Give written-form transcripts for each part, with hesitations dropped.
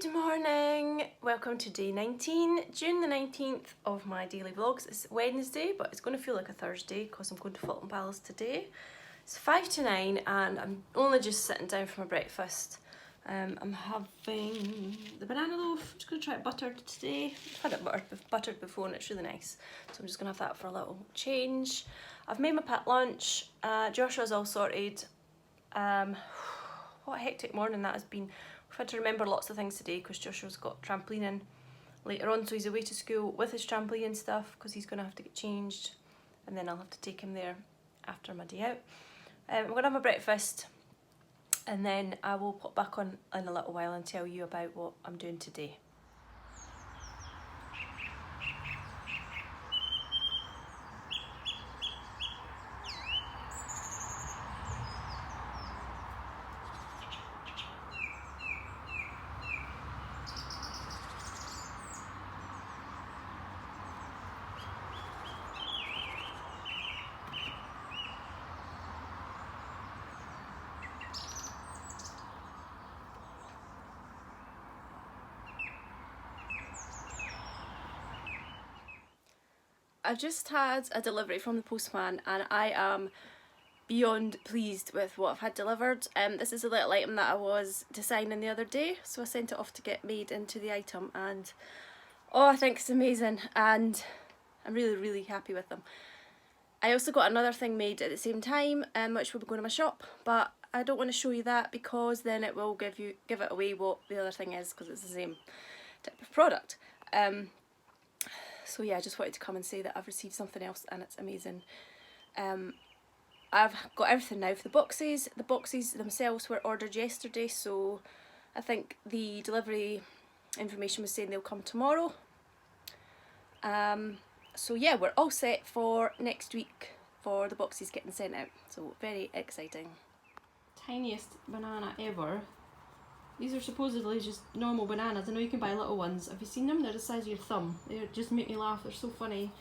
Good morning! Welcome to day 19, June the 19th of my daily vlogs. It's Wednesday, but it's going to feel like a Thursday because I'm going to Fulton Palace today. It's 5 to 9 and I'm only just sitting down for my breakfast. I'm having the banana loaf. I'm just going to try it buttered today. I've had it buttered before and it's really nice. So I'm just going to have that for a little change. I've made my packed lunch. Joshua's all sorted. What a hectic morning that has been. We've had to remember lots of things today because Joshua's got trampolining later on, so he's away to school with his trampoline and stuff because he's going to have to get changed and then I'll have to take him there after my day out. I'm going to have my breakfast and then I will pop back on in a little while and tell you about what I'm doing today. I've just had a delivery from the postman and I am beyond pleased with what I've had delivered. This is a little item that I was designing the other day, so I sent it off to get made into the item and oh, I think it's amazing and I'm really happy with them. I also got another thing made at the same time, which will be going to my shop, but I don't want to show you that because then it will give it away what the other thing is because it's the same type of product. So yeah, I just wanted to come and say that I've received something else and it's amazing. I've got everything now for the boxes. The boxes themselves were ordered yesterday, so I think the delivery information was saying they'll come tomorrow. So yeah, we're all set for next week for the boxes getting sent out, so very exciting. Tiniest banana ever. These are supposedly just normal bananas. I know you can buy little ones. Have you seen them? They're the size of your thumb. They just make me laugh. They're so funny.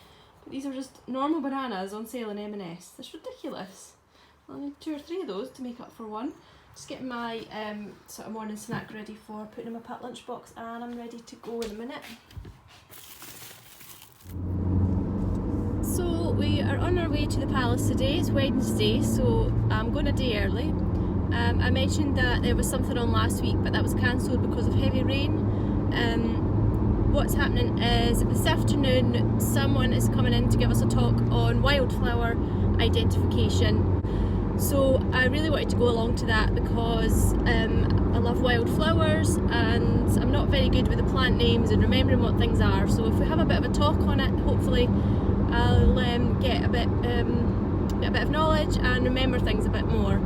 But these are just normal bananas on sale in M&S. That's ridiculous. I'll need 2 or 3 of those to make up for one. Just getting my sort of morning snack ready for putting in my packed lunchbox, and I'm ready to go in a minute. So we are on our way to the palace today. It's Wednesday, so I'm going a day early. I mentioned that there was something on last week, but that was cancelled because of heavy rain. What's happening is this afternoon someone is coming in to give us a talk on wildflower identification. So I really wanted to go along to that because I love wildflowers and I'm not very good with the plant names and remembering what things are. So if we have a bit of a talk on it, hopefully I'll get a bit of knowledge and remember things a bit more.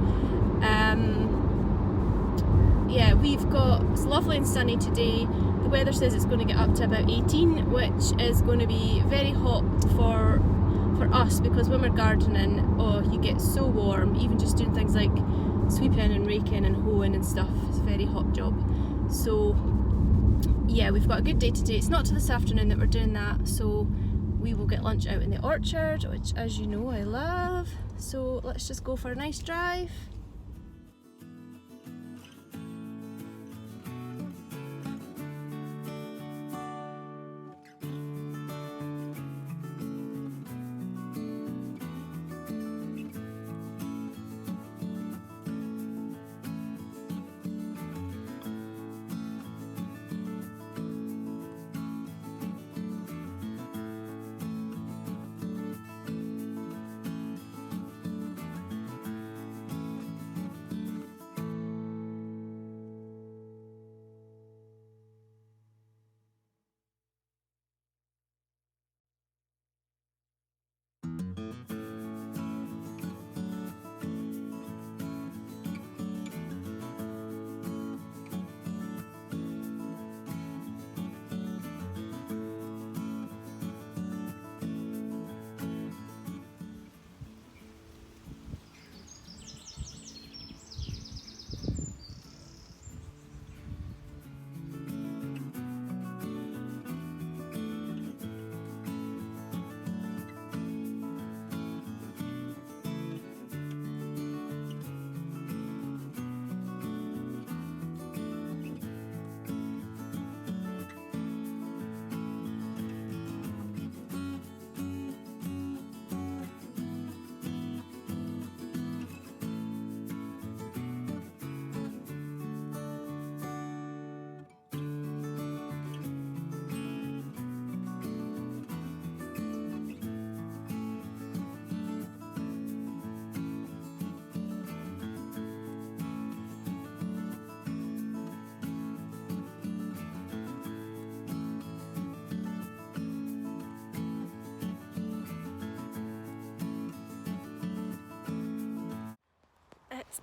Yeah, it's lovely and sunny today. The weather says it's going to get up to about 18, which is going to be very hot for us because when we're gardening, oh, you get so warm. Even just doing things like sweeping and raking and hoeing and stuff, it's a very hot job. So yeah, we've got a good day today. It's not till this afternoon that we're doing that, so we will get lunch out in the orchard, which as you know I love. So let's just go for a nice drive.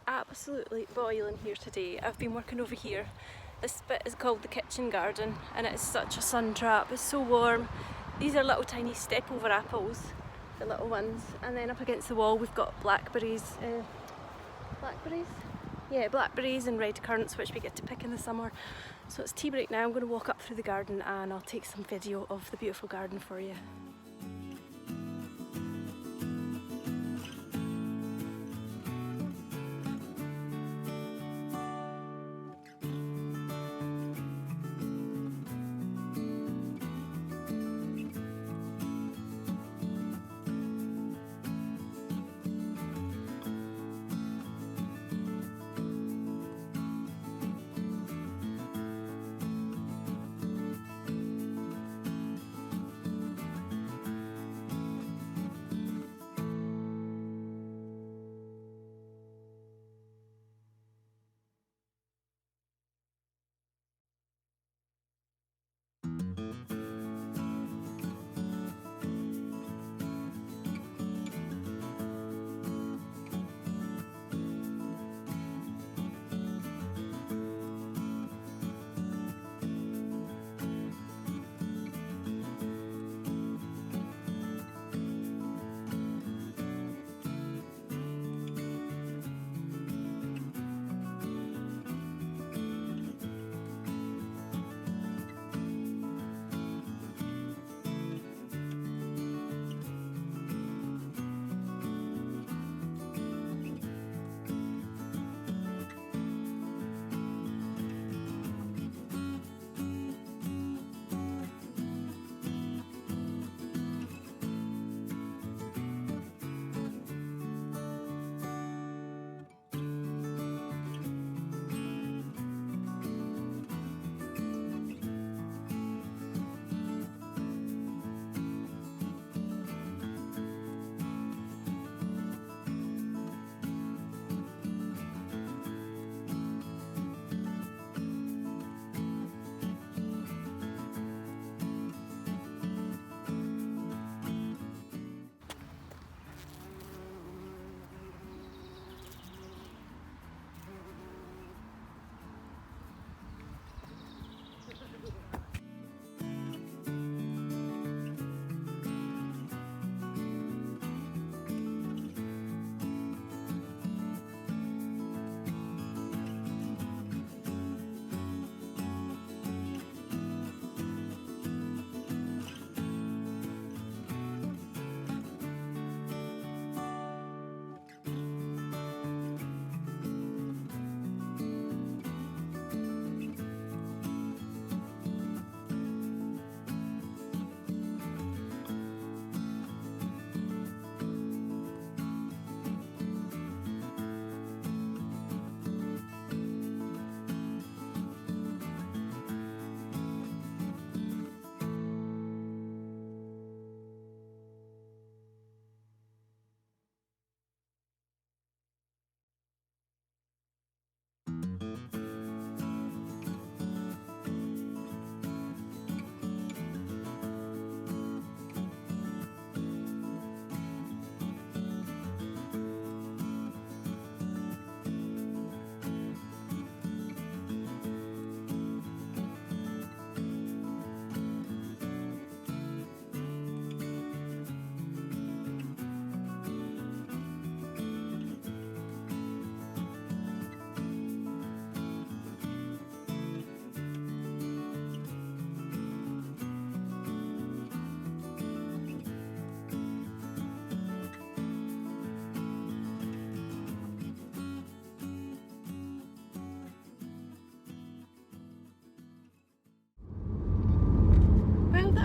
absolutely boiling here today. I've been working over here. This bit is called the kitchen garden and it is such a sun trap. It's so warm. These are little tiny step over apples, the little ones, and then up against the wall we've got blackberries. Yeah, blackberries and red currants, which we get to pick in the summer. So it's tea break now. I'm going to walk up through the garden and I'll take some video of the beautiful garden for you.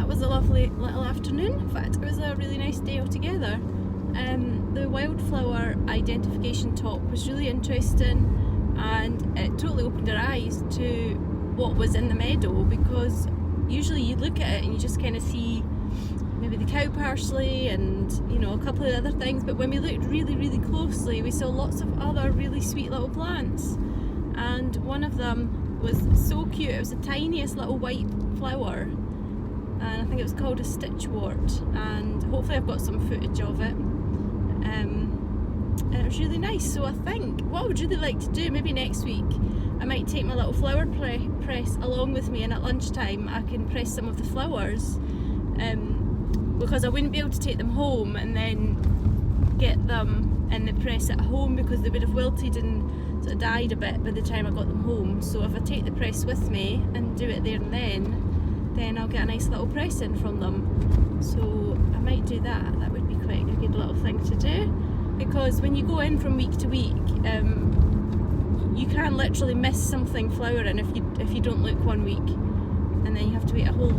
Was a lovely little afternoon. In fact, it was a really nice day altogether. The wildflower identification talk was really interesting and it totally opened our eyes to what was in the meadow, because usually you look at it and you just kind of see maybe the cow parsley and, you know, a couple of other things, but when we looked really closely we saw lots of other really sweet little plants, and one of them was so cute. It was the tiniest little white flower, and I think it was called a stitchwort, and hopefully I've got some footage of it. and it was really nice. So I think what I would really like to do, maybe next week, I might take my little flower press along with me, and at lunchtime I can press some of the flowers, because I wouldn't be able to take them home and then get them in the press at home, because they would have wilted and sort of died a bit by the time I got them home. So if I take the press with me and do it there and then I'll get a nice little press in from them. So I might do that. That would be quite a good little thing to do, because when you go in from week to week, you can literally miss something flowering if you don't look one week, and then you have to wait a whole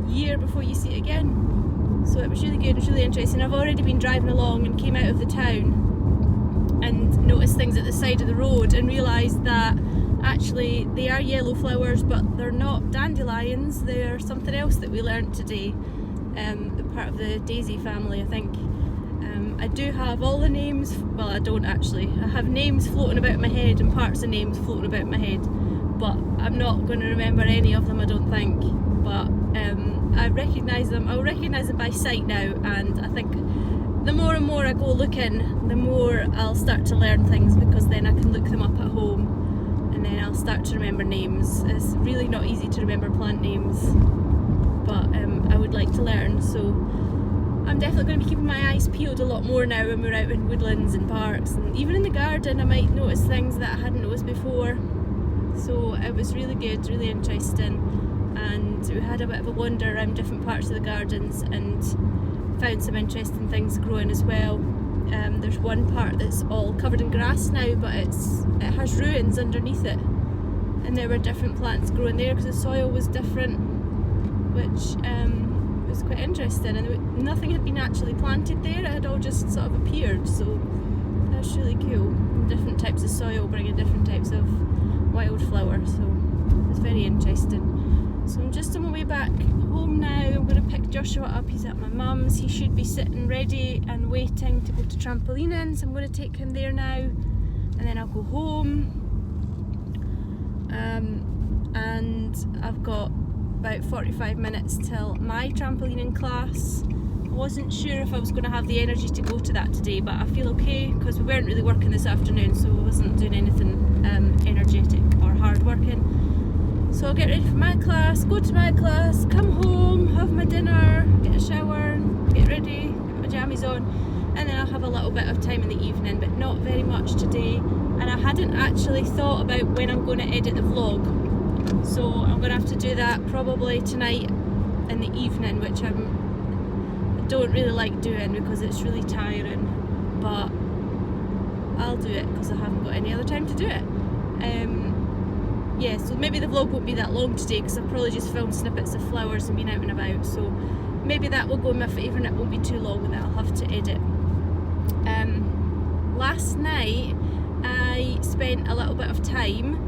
year before you see it again. So it was really good, it was really interesting. I've already been driving along and came out of the town and noticed things at the side of the road and realised that actually they are yellow flowers, but they're not dandelions, they're something else that we learnt today. Part of the daisy family, I think. I do have all the names, well I don't actually, I have names floating about my head and parts of names floating about my head, but I'm not going to remember any of them, I don't think. But I recognise them, I'll recognise them by sight now, and I think the more and more I go looking, the more I'll start to learn things, because then I can look them up at home and then I'll start to remember names. It's really not easy to remember plant names, but I would like to learn, so I'm definitely going to be keeping my eyes peeled a lot more now when we're out in woodlands and parks, and even in the garden I might notice things that I hadn't noticed before. So it was really good, really interesting, and we had a bit of a wander around different parts of the gardens and found some interesting things growing as well. There's one part that's all covered in grass now, but it has ruins underneath it, and there were different plants growing there because the soil was different, which was quite interesting, and nothing had been actually planted there, it had all just sort of appeared, so that's really cool. And different types of soil bringing different types of wildflowers, so it's very interesting. So I'm just on my way back home now. I'm going to pick Joshua up, he's at my mum's, he should be sitting ready and waiting to go to trampolining, so I'm going to take him there now, and then I'll go home. And I've got about 45 minutes till my trampolining class. I wasn't sure if I was going to have the energy to go to that today, but I feel okay because we weren't really working this afternoon, so I wasn't doing anything energetic or hard working. So I'll get ready for my class, go to my class, come home, have my dinner, get a shower, get ready, get my jammies on, and then I'll have a little bit of time in the evening, but not very much today. And I hadn't actually thought about when I'm going to edit the vlog. So I'm going to have to do that probably tonight in the evening, which I don't really like doing because it's really tiring, but I'll do it because I haven't got any other time to do it. Yeah, so maybe the vlog won't be that long today because I've probably just filmed snippets of flowers and been out and about, so maybe that will go in my favour and it won't be too long and then I'll have to edit. Last night I spent a little bit of time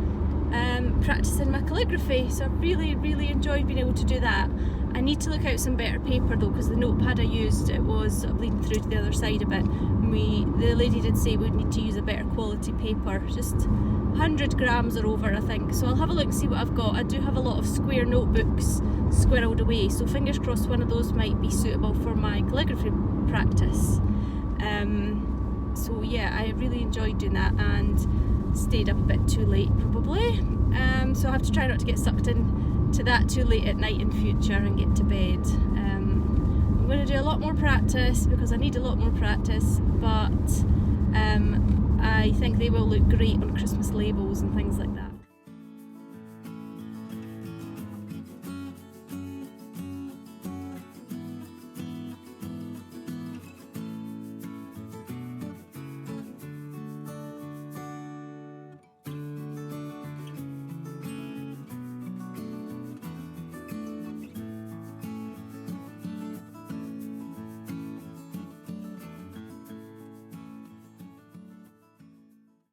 practicing my calligraphy, so I really enjoyed being able to do that. I need to look out some better paper though, because the notepad I used, it was bleeding through to the other side a bit. The lady did say we'd need to use a better quality paper, just 100 grams or over I think, so I'll have a look and see what I've got. I do have a lot of square notebooks squirreled away, so fingers crossed one of those might be suitable for my calligraphy practice. So yeah, I really enjoyed doing that and stayed up a bit too late probably, so I have to try not to get sucked in to that too late at night in future and get to bed. I'm going to do a lot more practice because I need a lot more practice, but I think they will look great on Christmas labels and things like that.